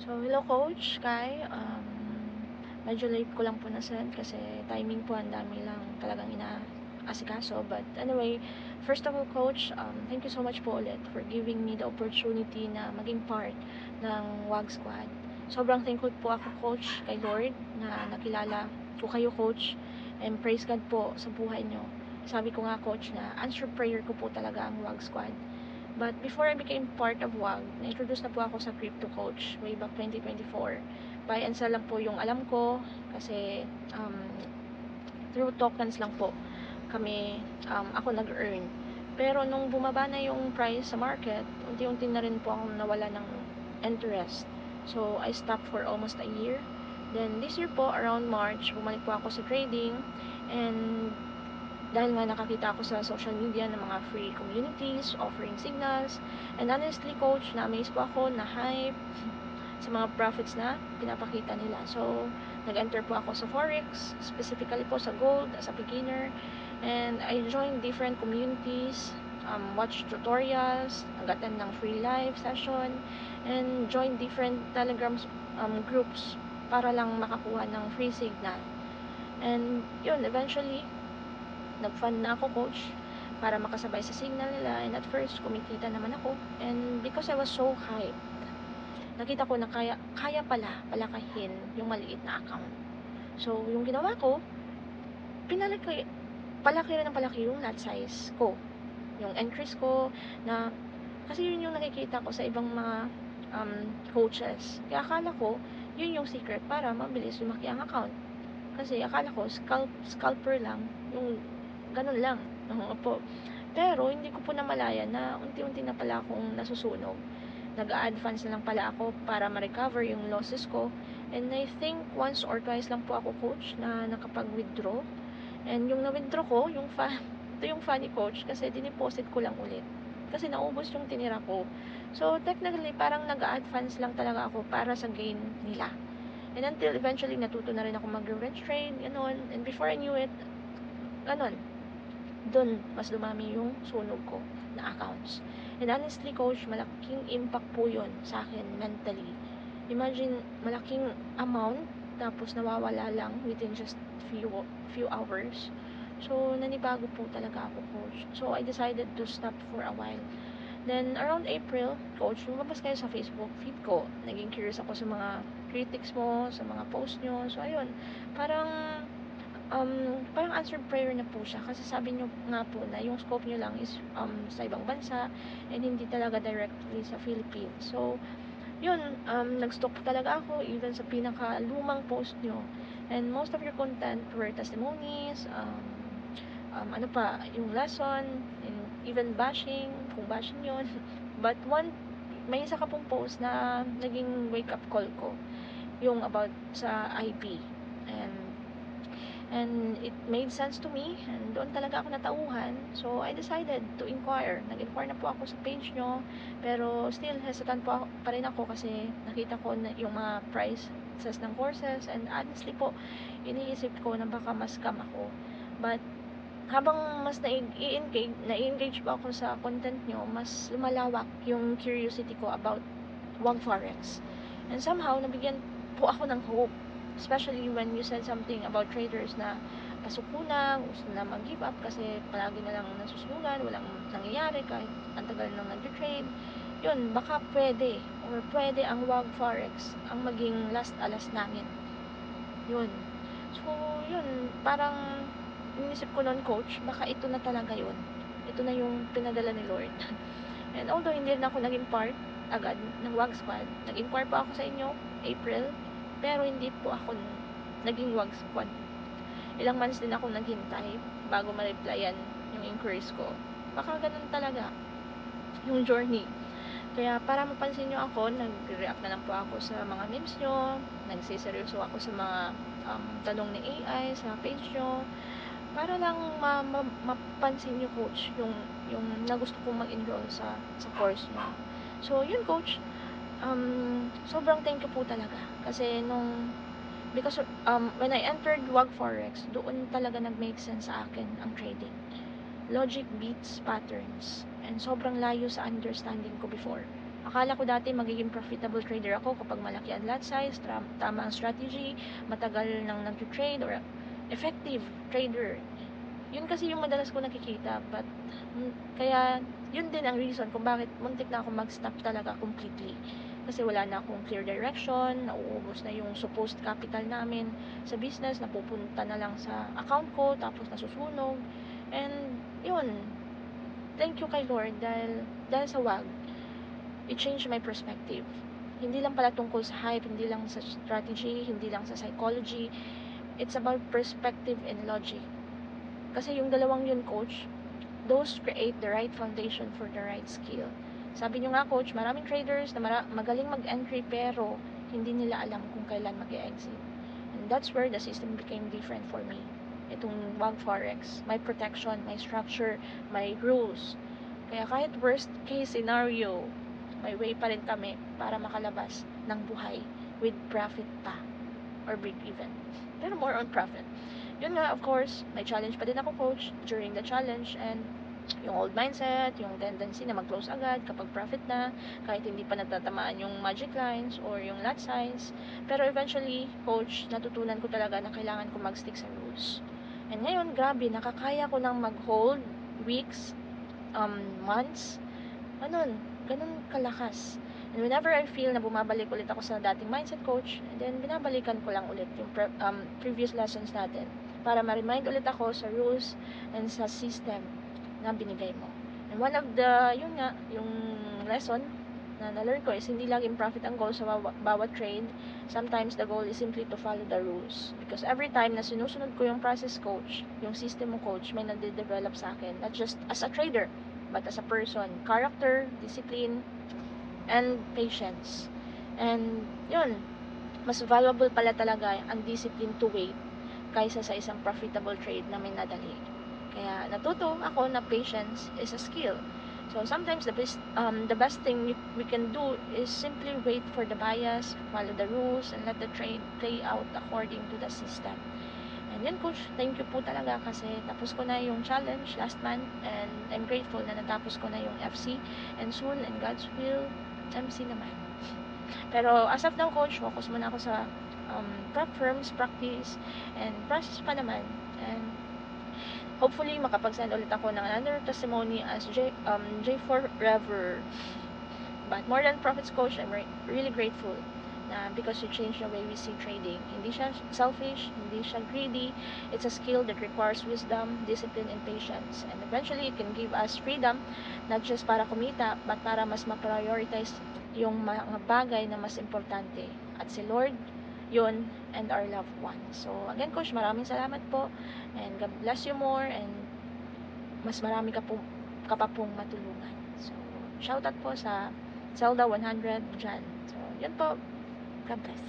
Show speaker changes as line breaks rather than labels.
So, hello Coach Kai. Medyo late ko lang po na-send kasi timing po ang dami lang talagang inaasikaso. But anyway, first of all Coach, thank you so much po ulit for giving me the opportunity na maging part ng WAG Squad. Sobrang thankful po ako Coach kay Lord na nakilala ko kayo Coach, and praise God po sa buhay nyo. Sabi ko nga Coach na answered prayer ko po talaga ang WAG Squad. But before I became part of WAG, na-introduce na po ako sa Crypto Coach way back 2024. Buy and sell lang po yung alam ko kasi through tokens lang po kami, ako nag-earn. Pero nung bumaba na yung price sa market, unti-unti na rin po akong nawala ng interest. So, I stopped for almost a year. Then, this year po, around March, bumalik po ako sa trading. And dahil nga nakakita ako sa social media ng mga free communities offering signals, and honestly Coach, na-amaze po ako, na-hype sa mga profits na pinapakita nila. So, nag-enter po ako sa Forex, specifically po sa gold as a beginner, and I joined different communities, watch tutorials, nag-attend ng free live session, and joined different Telegram groups para lang makakuha ng free signal. And yun, eventually nag-fund na ako Coach para makasabay sa signal nila, and at first kumikita naman ako, and because I was so hyped, nakita ko na kaya pala palakahin yung maliit na account. So yung ginawa ko, palaki rin ng palaki yung lot size ko, yung increase ko, na kasi yun yung nakikita ko sa ibang mga coaches. Kaya akala ko yun yung secret para mabilis lumaki ang account, kasi akala ko scalper lang yung ganun lang. Opo. Pero, hindi ko po namalayan na unti-unti na pala akong nasusunog. Nag-a-advance na lang pala ako para ma-recover yung losses ko. And I think once or twice lang po ako Coach na nakapag-withdraw. And yung na-withdraw ko, ito yung funny Coach, kasi dineposit ko lang ulit. Kasi naubos yung tinira ko. So, technically, parang nag-a-advance lang talaga ako para sa gain nila. And until eventually, natuto na rin ako mag-revenge trade, ganun. And before I knew it, ganun, doon mas dumami yung sunog ko na accounts. And honestly Coach, malaking impact po yun sa akin mentally. Imagine, malaking amount tapos nawawala lang within just few hours. So, nanibago po talaga ako Coach. So, I decided to stop for a while. Then, around April, Coach, lumabas kayo sa Facebook feed ko. Naging curious ako sa mga critics mo, sa mga post nyo. So, ayun, parang parang answered prayer na po siya, kasi sabi nyo nga po na yung scope nyo lang is sa ibang bansa and hindi talaga directly sa Philippines. So, yun, nag-stalk talaga ako even sa pinaka-lumang post nyo, and most of your content were testimonies, ano pa, yung lesson, and even bashing, kung bashing yun. But may isa ka pong post na naging wake-up call ko, yung about sa IB. And it made sense to me, and doon talaga ako natauhan. So, I decided to inquire. Nag-inquire na po ako sa page nyo, pero still hesitant pa rin ako kasi nakita ko na yung mga prices ng courses, and honestly po, iniisip ko na baka mas scam ako. But, habang mas na-engage pa ako sa content nyo, mas lumalawak yung curiosity ko about WAG Forex. And somehow, nabigyan po ako ng hope. Especially when you said something about traders na pasuko na, gusto na mag-give up kasi palagi na lang nasusunugan, walang nangyayari kahit ang tagal nang nag-trade. Yun, baka pwede ang WAG Forex ang maging last alas namin. Yun. So, yun, parang inisip ko noon Coach, baka ito na talaga yun. Ito na yung pinadala ni Lord. And although hindi na ako naging part agad ng WAG Squad, nag-inquire pa ako sa inyo, April, pero hindi po ako naging WAG Squad. Ilang months din ako naghintay bago ma-replyan yung inquiries ko. Baka ganun talaga yung journey. Kaya para mapansin nyo ako, nag-react na lang po ako sa mga memes nyo, nagsiseryoso ako sa mga tanong ni AI sa page nyo, para lang mapansin nyo Coach yung na gusto kong mag-enroll sa course nyo. So yun Coach, sobrang thank you po talaga kasi because when I entered WAG Forex, doon talaga nag-make sense sa akin ang trading. Logic beats patterns, and sobrang layo sa understanding ko before. Akala ko dati magiging profitable trader ako kapag malaki ang lot size, tama ang strategy, matagal nang nag-trade or effective trader. Yun kasi yung madalas ko nakikita, but kaya yun din ang reason kung bakit muntik na ako mag-stop talaga completely. Kasi wala na akong clear direction, nauubos na yung supposed capital namin sa business, napupunta na lang sa account ko, tapos nasusunog. And yun, thank you kay Lord dahil sa wag, it changed my perspective. Hindi lang pala tungkol sa hype, hindi lang sa strategy, hindi lang sa psychology. It's about perspective and logic. Kasi yung dalawang yun, coach, those create the right foundation for the right skill. Sabi nyo nga, coach, maraming traders na magaling mag-entry pero hindi nila alam kung kailan mag-exit. And that's where the system became different for me. Itong wag forex, my protection, my structure, my rules. Kaya kahit worst case scenario, may way pa rin kami para makalabas ng buhay with profit pa or break even. Pero more on profit. Yun nga, of course, may challenge pa din ako, coach, during the challenge, and yung old mindset, yung tendency na mag-close agad kapag profit na, kahit hindi pa natatamaan yung magic lines or yung lot size. Pero eventually, coach, natutunan ko talaga na kailangan ko mag-stick sa rules. And ngayon, grabe, nakakaya ko nang mag-hold weeks, months, ganun kalakas. And whenever I feel na bumabalik ulit ako sa dating mindset, coach, and then binabalikan ko lang ulit yung previous lessons natin para ma-remind ulit ako sa rules and sa system na binigay mo. And one of the, yun nga, yung lesson na na-learn ko is hindi laging profit ang goal sa bawat trade. Sometimes the goal is simply to follow the rules. Because every time na sinusunod ko yung process, coach, yung system mo, coach, may nade-develop sa akin. Not just as a trader, but as a person. Character, discipline, and patience. And yun, mas valuable pala talaga ang discipline to wait kaysa sa isang profitable trade na may nadali. Kaya natuto ako na patience is a skill. So sometimes the best thing we can do is simply wait for the bias, follow the rules, and let the trade play out according to the system. And yun, coach, thank you po talaga kasi tapos ko na yung challenge last month and I'm grateful na natapos ko na yung FC and soon, in God's will, MC naman. Pero as of now, coach, focus muna ako sa prep firms, practice, and process pa naman. And hopefully, makapag-send ulit ako ng another testimony as J Forever. But more than profits, coach, I'm really grateful na because you change the way we see trading. Hindi siya selfish, hindi siya greedy. It's a skill that requires wisdom, discipline, and patience. And eventually, it can give us freedom, not just para kumita, but para mas ma-prioritize yung mga bagay na mas importante. At si Lord, yun, and our loved ones. So, again, coach, maraming salamat po. And God bless you more. And mas marami ka pa pong matulungan. So, shoutout po sa Zelda 100 dyan. So, yun po. God bless.